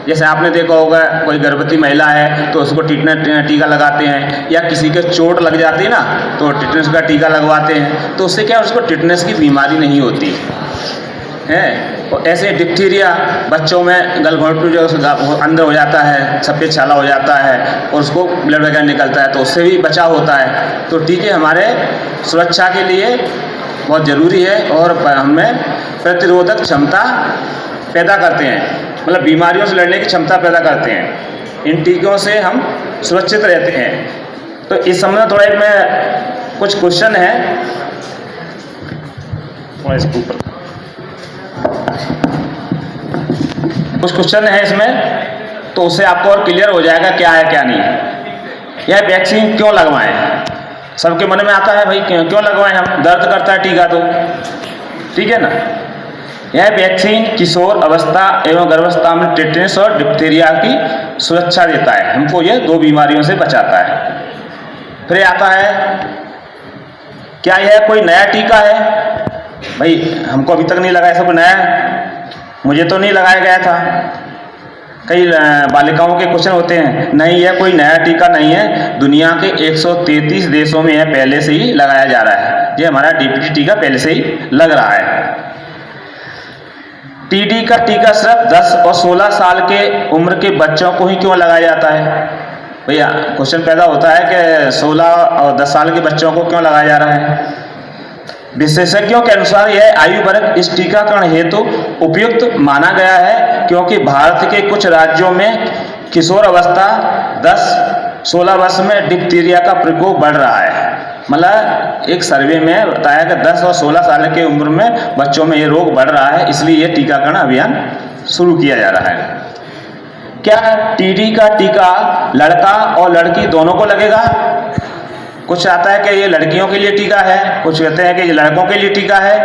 जैसे आपने देखा होगा कोई गर्भवती महिला है तो उसको टिटनेस टीका लगाते हैं, या किसी के चोट लग जाती है ना तो टिटनेस का टीका लगवाते हैं, तो उससे क्या उसको टिटनेस की बीमारी नहीं होती है। और ऐसे डिप्थीरिया बच्चों में गलघोंटू जो अंदर हो जाता है, सफ़ेद छाला हो जाता है और उसको ब्लड वगैरह निकलता है, तो उससे भी बचाव होता है। तो टीके हमारे सुरक्षा के लिए बहुत ज़रूरी है और हमें प्रतिरोधक क्षमता पैदा करते हैं, मतलब बीमारियों से लड़ने की क्षमता पैदा करते हैं। इन टीकों से हम सुरक्षित रहते हैं। तो इस समय थोड़ा एक में कुछ क्वेश्चन है, कुछ क्वेश्चन है इसमें, तो उससे आपको और क्लियर हो जाएगा क्या है क्या नहीं है। यह वैक्सीन क्यों लगवाएं, सबके मन में आता है भाई क्यों लगवाएं, हम दर्द करता है टीका तो, ठीक है ना। यह वैक्सीन किशोर अवस्था एवं गर्भावस्था में टिटनेस और डिप्थीरिया की सुरक्षा देता है, हमको यह 2 बीमारियों से बचाता है। फिर आता है क्या यह कोई नया टीका है, भाई हमको अभी तक नहीं लगा ऐसा कोई नया, मुझे तो नहीं लगाया गया था। कई बालिकाओं के क्वेश्चन होते हैं, नहीं यह कोई नया टीका नहीं है, दुनिया के 133 देशों में यह पहले से ही लगाया जा रहा है, ये हमारा डीपीटी टीका पहले से ही लग रहा है। टीडी का टीका सिर्फ 10 और 16 साल के उम्र के बच्चों को ही क्यों लगाया जाता है, भैया क्वेश्चन पैदा होता है कि 16 और 10 साल के बच्चों को क्यों लगाया जा रहा है। विशेषज्ञों के अनुसार यह आयु वर्ग इस टीकाकरण हेतु उपयुक्त माना गया है, क्योंकि भारत के कुछ राज्यों में किशोर अवस्था 10-16 वर्ष में डिप्थीरिया का प्रकोप बढ़ रहा है। मतलब एक सर्वे में बताया कि 10 और 16 साल की उम्र में बच्चों में ये रोग बढ़ रहा है, इसलिए ये टीकाकरण अभियान शुरू किया जा रहा है। क्या टीडी का टीका लड़का और लड़की दोनों को लगेगा? कुछ आता है कि ये लड़कियों के लिए टीका है, कुछ कहते हैं कि ये लड़कों के लिए टीका है।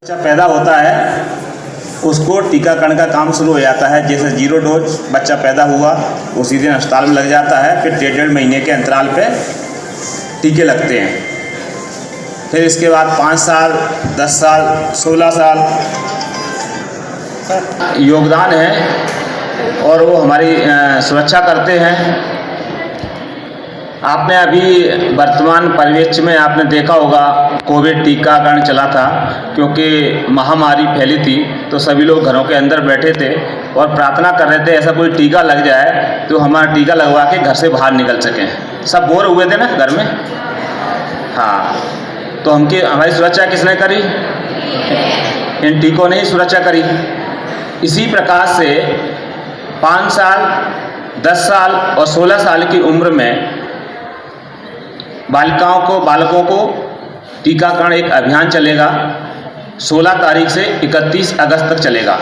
बच्चा पैदा होता है उसको टीकाकरण का काम शुरू हो जाता है। जैसे 0 डोज बच्चा पैदा हुआ उसी दिन अस्पताल में लग जाता है, फिर 1.5 महीने के अंतराल पे टीके लगते हैं। फिर इसके बाद 5 साल, 10 साल, 16 साल योगदान है और वो हमारी सुरक्षा करते हैं। आपने अभी वर्तमान परिवेश में आपने देखा होगा कोविड टीकाकरण चला था, क्योंकि महामारी फैली थी तो सभी लोग घरों के अंदर बैठे थे और प्रार्थना कर रहे थे ऐसा कोई टीका लग जाए तो हमारा टीका लगवा के घर से बाहर निकल सकें। सब बोर हुए थे ना घर में। हाँ, तो हमारी सुरक्षा किसने करी? इन टीकों ने ही सुरक्षा करी। इसी प्रकार से 5 साल, 10 साल और 16 साल की उम्र में बालकों को टीकाकरण एक अभियान चलेगा, 16 तारीख से 31 अगस्त तक चलेगा।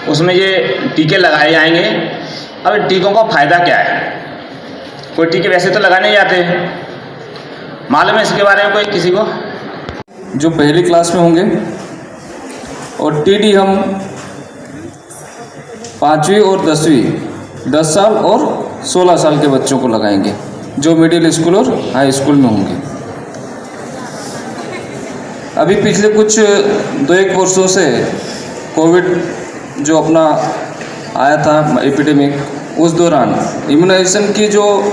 उसमें ये टीके लगाए जाएंगे। अब इन टीकों का फ़ायदा क्या है? कोई टीके वैसे तो लगाने जाते हैं, मालूम है इसके बारे में कोई किसी को? जो पहली क्लास में होंगे, और टीडी हम 5वीं और 10वीं 10 साल और 16 साल के बच्चों को लगाएंगे जो मिडिल स्कूल और हाई स्कूल में होंगे। अभी पिछले कुछ 2-1 वर्षों से कोविड जो अपना आया था एपिडेमिक, उस दौरान इम्यूनाइजेशन की जो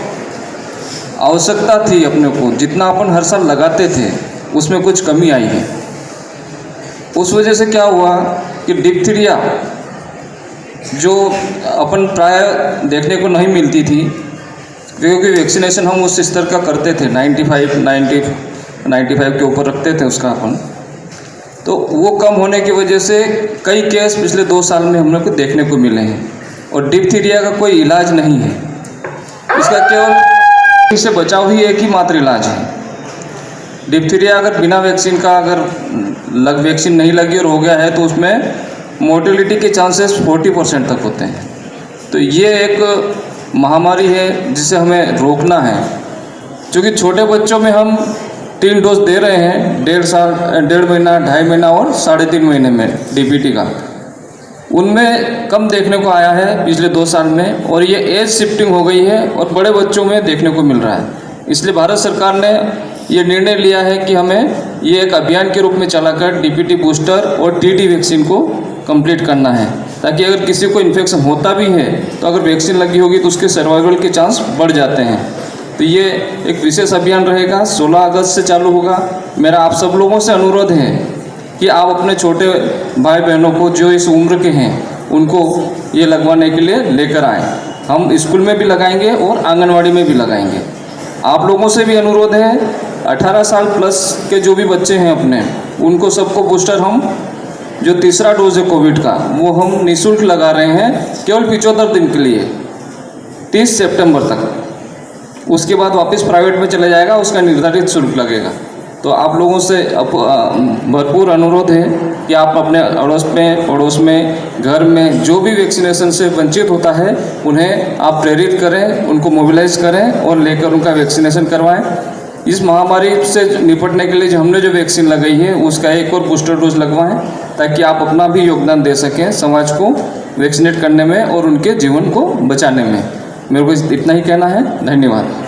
आवश्यकता थी अपने को, जितना अपन हर साल लगाते थे उसमें कुछ कमी आई है। उस वजह से क्या हुआ कि डिप्थीरिया जो अपन प्राय देखने को नहीं मिलती थी, क्योंकि वैक्सीनेशन हम उस स्तर का करते थे 95 के ऊपर रखते थे उसका अपन, तो वो कम होने की वजह से कई केस पिछले 2 साल में हम लोग को देखने को मिले हैं। और डिप्थीरिया का कोई इलाज नहीं है, इसका केवल इससे बचाव ही एक ही मात्र इलाज है। डिप्थीरिया अगर बिना वैक्सीन का वैक्सीन नहीं लगी और हो गया है तो उसमें मोर्टेलिटी के चांसेस 40% तक होते हैं। तो ये एक महामारी है जिसे हमें रोकना है, क्योंकि छोटे बच्चों में हम 3 डोज दे रहे हैं, 1.5 महीना, 2.5 महीना और 3.5 महीने में डीपीटी का, उनमें कम देखने को आया है पिछले 2 साल में, और ये एज शिफ्टिंग हो गई है और बड़े बच्चों में देखने को मिल रहा है। इसलिए भारत सरकार ने ये निर्णय लिया है कि हमें ये एक अभियान के रूप में चलाकर डीपीटी बूस्टर और टीडी वैक्सीन को कंप्लीट करना है, ताकि अगर किसी को इन्फेक्शन होता भी है तो अगर वैक्सीन लगी होगी तो उसके सर्वाइवल के चांस बढ़ जाते हैं। तो ये एक विशेष अभियान रहेगा, 16 अगस्त से चालू होगा। मेरा आप सब लोगों से अनुरोध है कि आप अपने छोटे भाई बहनों को जो इस उम्र के हैं उनको ये लगवाने के लिए लेकर आएँ। हम स्कूल में भी लगाएंगे और आंगनवाड़ी में भी लगाएंगे। आप लोगों से भी अनुरोध है, 18 साल प्लस के जो भी बच्चे हैं अपने, उनको सबको बूस्टर हम जो तीसरा डोज है कोविड का वो हम निःशुल्क लगा रहे हैं, केवल 75 दिन के लिए, 30 सितंबर तक। उसके बाद वापस प्राइवेट में चला जाएगा, उसका निर्धारित शुल्क लगेगा। तो आप लोगों से भरपूर अनुरोध है कि आप अपने पड़ोस में, घर में जो भी वैक्सीनेशन से वंचित होता है उन्हें आप प्रेरित करें, उनको मोबिलाइज करें और लेकर उनका वैक्सीनेशन करवाएं। इस महामारी से निपटने के लिए जो हमने जो वैक्सीन लगाई है उसका एक और बूस्टर डोज लगवाएं, ताकि आप अपना भी योगदान दे सकें समाज को वैक्सीनेट करने में और उनके जीवन को बचाने में। मेरे को इतना ही कहना है। धन्यवाद।